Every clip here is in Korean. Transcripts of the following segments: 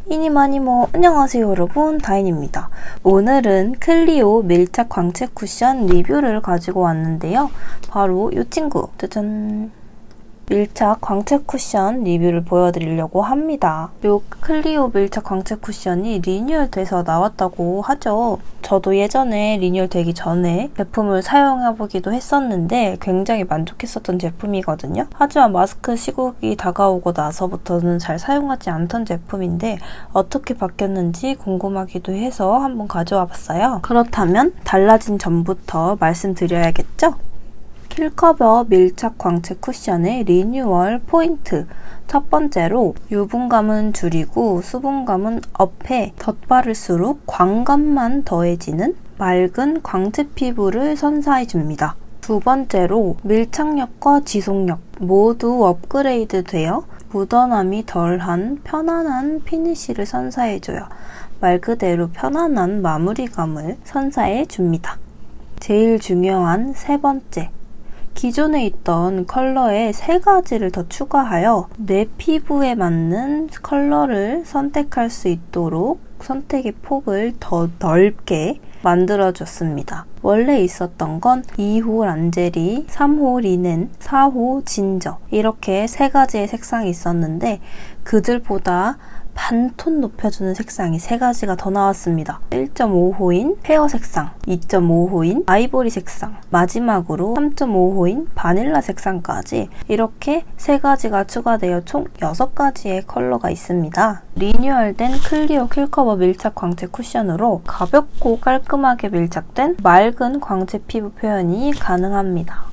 이니마니모 안녕하세요 여러분, 다인입니다. 오늘은 클리오 밀착 광채 쿠션 리뷰를 가지고 왔는데요. 바로 이 친구, 짜잔! 밀착 광채 쿠션 리뷰를 보여드리려고 합니다. 이 클리오 밀착 광채 쿠션이 리뉴얼 돼서 나왔다고 하죠. 저도 예전에 리뉴얼 되기 전에 제품을 사용해보기도 했었는데 굉장히 만족했었던 제품이거든요. 하지만 마스크 시국이 다가오고 나서부터는 잘 사용하지 않던 제품인데 어떻게 바뀌었는지 궁금하기도 해서 한번 가져와 봤어요. 그렇다면 달라진 점부터 말씀드려야겠죠? 킬커버 밀착 광채 쿠션의 리뉴얼 포인트. 첫 번째로 유분감은 줄이고 수분감은 업해 덧바를수록 광감만 더해지는 맑은 광채 피부를 선사해줍니다. 두 번째로 밀착력과 지속력 모두 업그레이드 되어 묻어남이 덜한 편안한 피니쉬를 선사해줘요. 말 그대로 편안한 마무리감을 선사해줍니다. 제일 중요한 세 번째. 기존에 있던 컬러에 3가지를 더 추가하여 내 피부에 맞는 컬러를 선택할 수 있도록 선택의 폭을 더 넓게 만들어줬습니다. 원래 있었던 건 2호 란제리, 3호 리넨, 4호 진저 이렇게 3가지의 색상이 있었는데 그들보다 반톤 높여주는 색상이 3가지가 더 나왔습니다. 1.5호인 페어 색상, 2.5호인 아이보리 색상, 마지막으로 3.5호인 바닐라 색상까지 이렇게 3가지가 추가되어 총 6가지의 컬러가 있습니다. 리뉴얼된 클리오 킬커버 밀착 광채 쿠션으로 가볍고 깔끔하게 밀착된 맑은 광채 피부 표현이 가능합니다.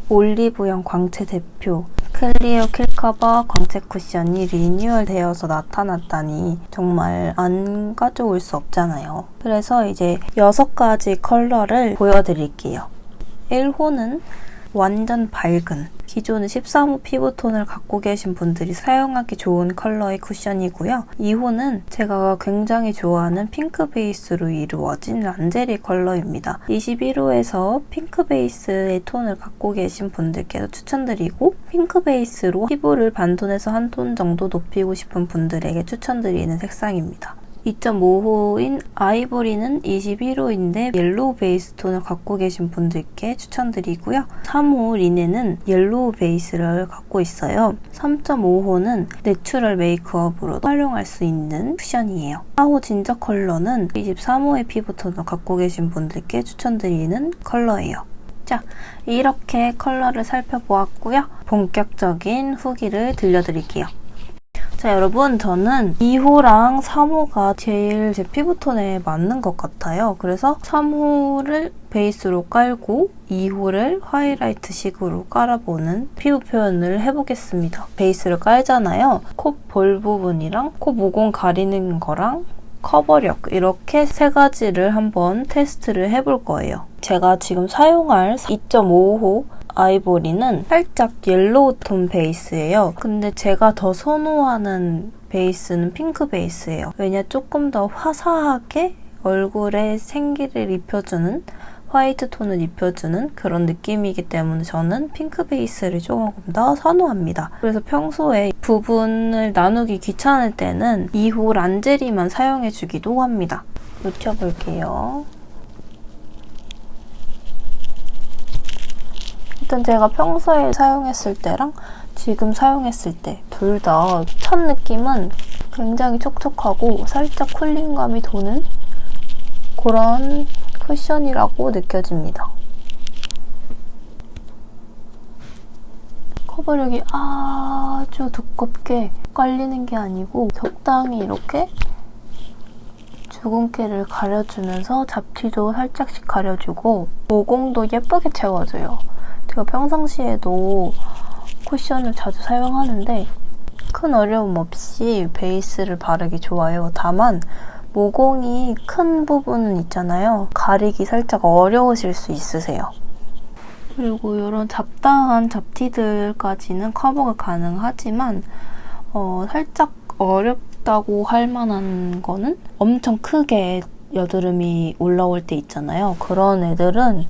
올리브영 광채 대표 클리오 킬커버 광채 쿠션이 리뉴얼 되어서 나타났다니 정말 안 가져올 수 없잖아요. 그래서 이제 6가지 컬러를 보여드릴게요. 1호는 완전 밝은 기존의 13호 피부톤을 갖고 계신 분들이 사용하기 좋은 컬러의 쿠션이고요. 2호는 제가 굉장히 좋아하는 핑크 베이스로 이루어진 란제리 컬러입니다. 21호에서 핑크 베이스의 톤을 갖고 계신 분들께도 추천드리고 핑크 베이스로 피부를 반톤에서 한 톤 정도 높이고 싶은 분들에게 추천드리는 색상입니다. 2.5호인 아이보리는 21호인데 옐로우 베이스 톤을 갖고 계신 분들께 추천드리고요. 3호 리넨은 옐로우 베이스를 갖고 있어요. 3.5호는 내추럴 메이크업으로 활용할 수 있는 쿠션이에요. 4호 진저 컬러는 23호의 피부톤을 갖고 계신 분들께 추천드리는 컬러예요. 자, 이렇게 컬러를 살펴보았고요. 본격적인 후기를 들려드릴게요. 자, 여러분, 저는 2호랑 3호가 제일 제 피부톤에 맞는 것 같아요. 그래서 3호를 베이스로 깔고 2호를 하이라이트식으로 깔아보는 피부 표현을 해보겠습니다. 베이스를 깔잖아요. 코 볼 부분이랑 코 모공 가리는 거랑 커버력 이렇게 3가지를 한번 테스트를 해볼 거예요. 제가 지금 사용할 2.5호 아이보리는 살짝 옐로우 톤 베이스예요. 근데 제가 더 선호하는 베이스는 핑크 베이스예요. 왜냐 조금 더 화사하게 얼굴에 생기를 입혀주는 화이트 톤을 입혀주는 그런 느낌이기 때문에 저는 핑크 베이스를 조금 더 선호합니다. 그래서 평소에 부분을 나누기 귀찮을 때는 2호 란제리만 사용해주기도 합니다. 묻혀볼게요. 일단 제가 평소에 사용했을 때랑 지금 사용했을 때 둘 다 첫 느낌은 굉장히 촉촉하고 살짝 쿨링감이 도는 그런 쿠션이라고 느껴집니다. 커버력이 아주 두껍게 깔리는 게 아니고 적당히 이렇게 주근깨를 가려주면서 잡티도 살짝씩 가려주고 모공도 예쁘게 채워줘요. 제가 평상시에도 쿠션을 자주 사용하는데 큰 어려움 없이 베이스를 바르기 좋아요. 다만 모공이 큰 부분은 있잖아요. 가리기 살짝 어려우실 수 있으세요. 그리고 이런 잡다한 잡티들까지는 커버가 가능하지만 살짝 어렵다고 할 만한 거는 엄청 크게 여드름이 올라올 때 있잖아요. 그런 애들은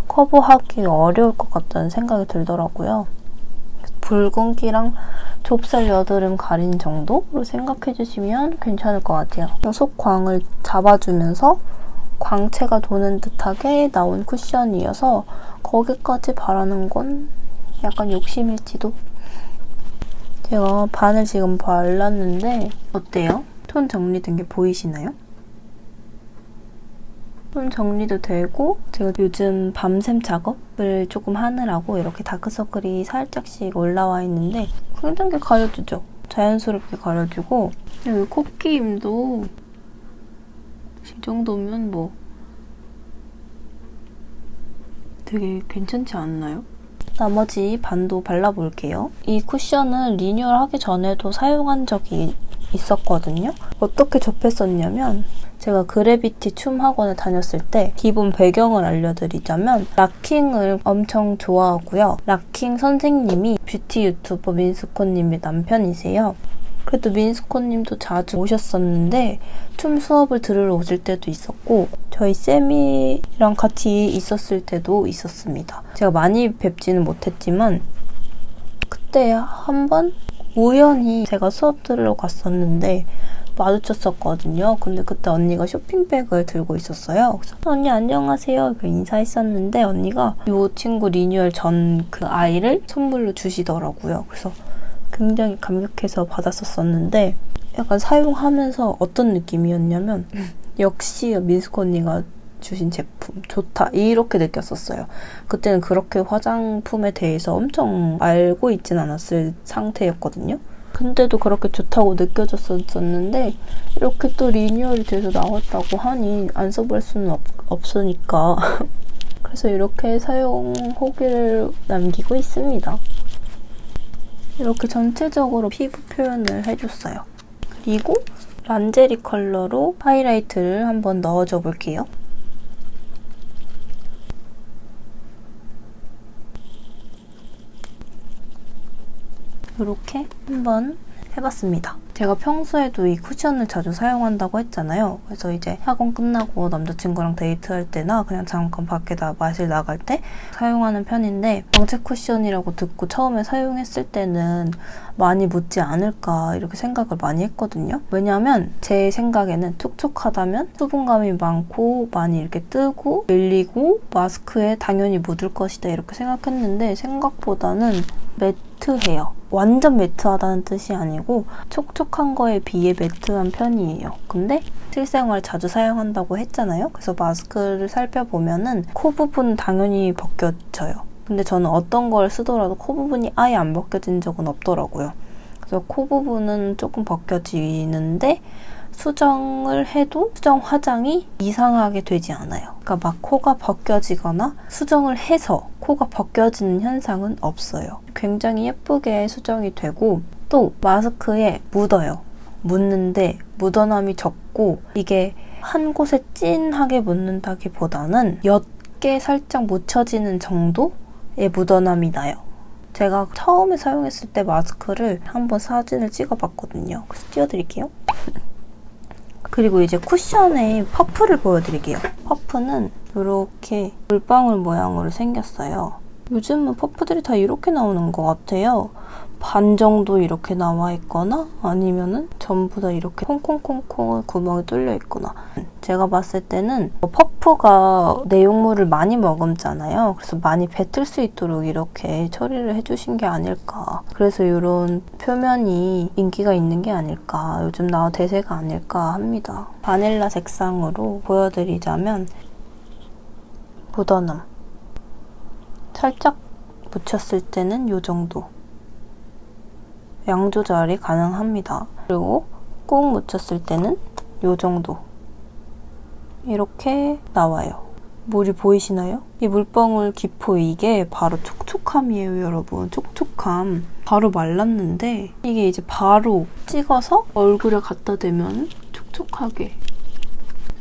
커버하기 어려울 것 같다는 생각이 들더라고요. 붉은기랑 좁쌀 여드름 가린 정도로 생각해주시면 괜찮을 것 같아요. 속광을 잡아주면서 광채가 도는 듯하게 나온 쿠션이어서 거기까지 바라는 건 약간 욕심일지도. 제가 반을 지금 발랐는데 어때요? 톤 정리된 게 보이시나요? 톤 정리도 되고 제가 요즘 밤샘 작업을 조금 하느라고 이렇게 다크서클이 살짝씩 올라와 있는데 굉장히 가려주죠? 자연스럽게 가려주고 여기 코끼임도 이 정도면 뭐 되게 괜찮지 않나요? 나머지 반도 발라볼게요. 이 쿠션은 리뉴얼 하기 전에도 사용한 적이 있었거든요. 어떻게 접했었냐면 제가 그래비티 춤 학원을 다녔을 때 기본 배경을 알려드리자면 락킹을 엄청 좋아하고요. 락킹 선생님이 뷰티 유튜버 민스코님의 남편이세요. 그래도 민스코님도 자주 오셨었는데 춤 수업을 들으러 오실 때도 있었고 저희 쌤이랑 같이 있었을 때도 있었습니다. 제가 많이 뵙지는 못했지만 그때 한번 우연히 제가 수업 들으러 갔었는데 마주쳤었거든요. 근데 그때 언니가 쇼핑백을 들고 있었어요. 그래서 언니 안녕하세요 이렇게 인사했었는데 언니가 이 친구 리뉴얼 전 그 아이를 선물로 주시더라고요. 그래서 굉장히 감격해서 받았었는데 약간 사용하면서 어떤 느낌이었냐면 역시 민스코 언니가 주신 제품 좋다 이렇게 느꼈었어요. 그때는 그렇게 화장품에 대해서 엄청 알고 있진 않았을 상태였거든요. 근데도 그렇게 좋다고 느껴졌었는데 이렇게 또 리뉴얼이 돼서 나왔다고 하니 안 써볼 수는 없으니까 그래서 이렇게 사용 후기를 남기고 있습니다. 이렇게 전체적으로 피부 표현을 해줬어요. 그리고 란제리 컬러로 하이라이트를 한번 넣어줘 볼게요. 이렇게 한번 해봤습니다. 제가 평소에도 이 쿠션을 자주 사용한다고 했잖아요. 그래서 이제 학원 끝나고 남자친구랑 데이트할 때나 그냥 잠깐 밖에 마실 나갈 때 사용하는 편인데 광채 쿠션이라고 듣고 처음에 사용했을 때는 많이 묻지 않을까 이렇게 생각을 많이 했거든요. 왜냐하면 제 생각에는 촉촉하다면 수분감이 많고 많이 이렇게 뜨고 밀리고 마스크에 당연히 묻을 것이다 이렇게 생각했는데 생각보다는 매트해요. 완전 매트하다는 뜻이 아니고 촉촉한 거에 비해 매트한 편이에요. 근데 실생활 자주 사용한다고 했잖아요. 그래서 마스크를 살펴보면은 코 부분 당연히 벗겨져요. 근데 저는 어떤 걸 쓰더라도 코 부분이 아예 안 벗겨진 적은 없더라고요. 그래서 코 부분은 조금 벗겨지는데 수정을 해도 수정 화장이 이상하게 되지 않아요. 그러니까 막 코가 벗겨지거나 수정을 해서 코가 벗겨지는 현상은 없어요. 굉장히 예쁘게 수정이 되고 또 마스크에 묻어요. 묻는데 묻어남이 적고 이게 한 곳에 찐하게 묻는다기보다는 옅게 살짝 묻혀지는 정도의 묻어남이 나요. 제가 처음에 사용했을 때 마스크를 한번 사진을 찍어봤거든요. 그래서 띄워드릴게요. 그리고 이제 쿠션의 퍼프를 보여드릴게요. 퍼프는 이렇게 물방울 모양으로 생겼어요. 요즘은 퍼프들이 다 이렇게 나오는 것 같아요. 반 정도 이렇게 나와 있거나 아니면은 전부 다 이렇게 콩콩콩콩 구멍이 뚫려 있거나 제가 봤을 때는 퍼프가 내용물을 많이 머금잖아요. 그래서 많이 뱉을 수 있도록 이렇게 처리를 해주신 게 아닐까. 그래서 이런 표면이 인기가 있는 게 아닐까. 요즘 나와 대세가 아닐까 합니다. 바닐라 색상으로 보여드리자면 묻어남 살짝 묻혔을 때는 이 정도 양 조절이 가능합니다. 그리고 꾹 묻혔을 때는 이 정도 이렇게 나와요. 물이 보이시나요? 이 물방울 기포 이게 바로 촉촉함이에요, 여러분. 촉촉함. 바로 말랐는데 이게 이제 바로 찍어서 얼굴에 갖다 대면 촉촉하게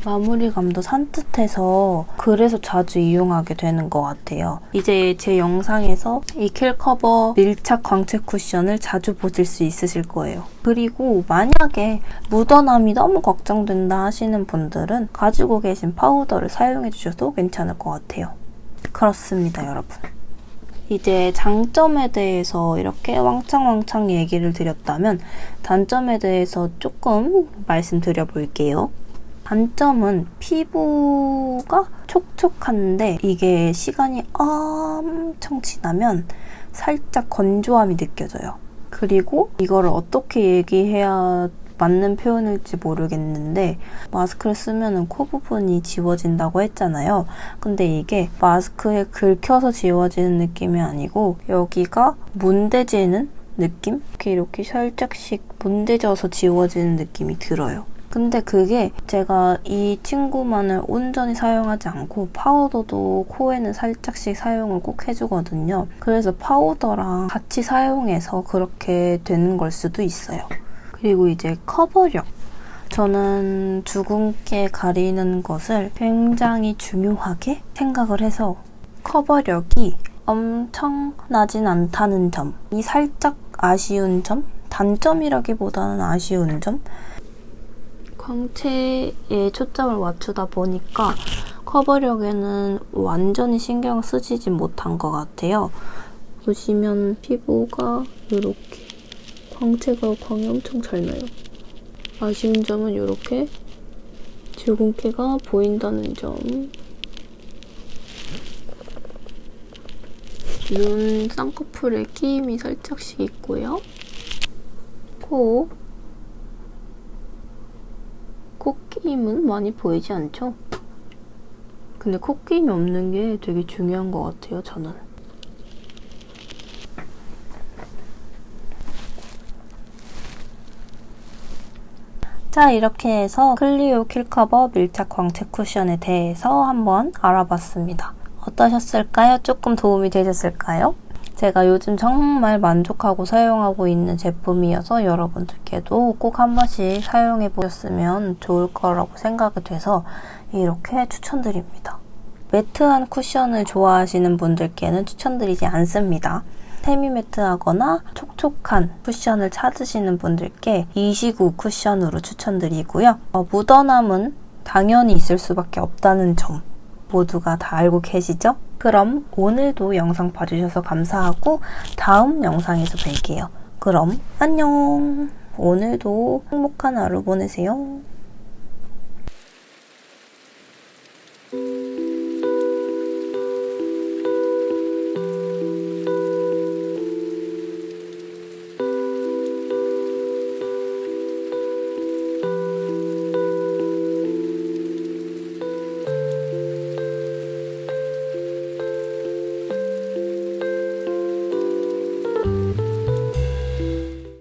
마무리감도 산뜻해서 그래서 자주 이용하게 되는 것 같아요. 이제 제 영상에서 이 킬커버 밀착 광채 쿠션을 자주 보실 수 있으실 거예요. 그리고 만약에 묻어남이 너무 걱정된다 하시는 분들은 가지고 계신 파우더를 사용해 주셔도 괜찮을 것 같아요. 그렇습니다, 여러분. 이제 장점에 대해서 이렇게 왕창 얘기를 드렸다면 단점에 대해서 조금 말씀드려 볼게요. 단점은 피부가 촉촉한데 이게 시간이 엄청 지나면 살짝 건조함이 느껴져요. 그리고 이거를 어떻게 얘기해야 맞는 표현일지 모르겠는데 마스크를 쓰면 코 부분이 지워진다고 했잖아요. 근데 이게 마스크에 긁혀서 지워지는 느낌이 아니고 여기가 문대지는 느낌? 이렇게 살짝씩 문대져서 지워지는 느낌이 들어요. 근데 그게 제가 이 친구만을 온전히 사용하지 않고 파우더도 코에는 살짝씩 사용을 꼭 해주거든요. 그래서 파우더랑 같이 사용해서 그렇게 되는 걸 수도 있어요. 그리고 이제 커버력. 저는 주근깨 가리는 것을 굉장히 중요하게 생각을 해서 커버력이 엄청나진 않다는 점. 이 살짝 아쉬운 점? 단점이라기보다는 아쉬운 점? 광채에 초점을 맞추다 보니까 커버력에는 완전히 신경 쓰지진 못한 것 같아요. 보시면 피부가 이렇게 광채가 광이 엄청 잘 나요. 아쉬운 점은 이렇게 주근깨가 보인다는 점. 눈 쌍꺼풀에 끼임이 살짝씩 있고요. 코끼임은 많이 보이지 않죠? 근데 코끼임이 없는 게 되게 중요한 것 같아요, 저는. 자, 이렇게 해서 클리오 킬커버 밀착 광채 쿠션에 대해서 한번 알아봤습니다. 어떠셨을까요? 조금 도움이 되셨을까요? 제가 요즘 정말 만족하고 사용하고 있는 제품이어서 여러분들께도 꼭 한 번씩 사용해 보셨으면 좋을 거라고 생각이 돼서 이렇게 추천드립니다. 매트한 쿠션을 좋아하시는 분들께는 추천드리지 않습니다. 세미매트하거나 촉촉한 쿠션을 찾으시는 분들께 29 쿠션으로 추천드리고요. 묻어남은 당연히 있을 수밖에 없다는 점 모두가 다 알고 계시죠? 그럼 오늘도 영상 봐주셔서 감사하고 다음 영상에서 뵐게요. 그럼 안녕! 오늘도 행복한 하루 보내세요.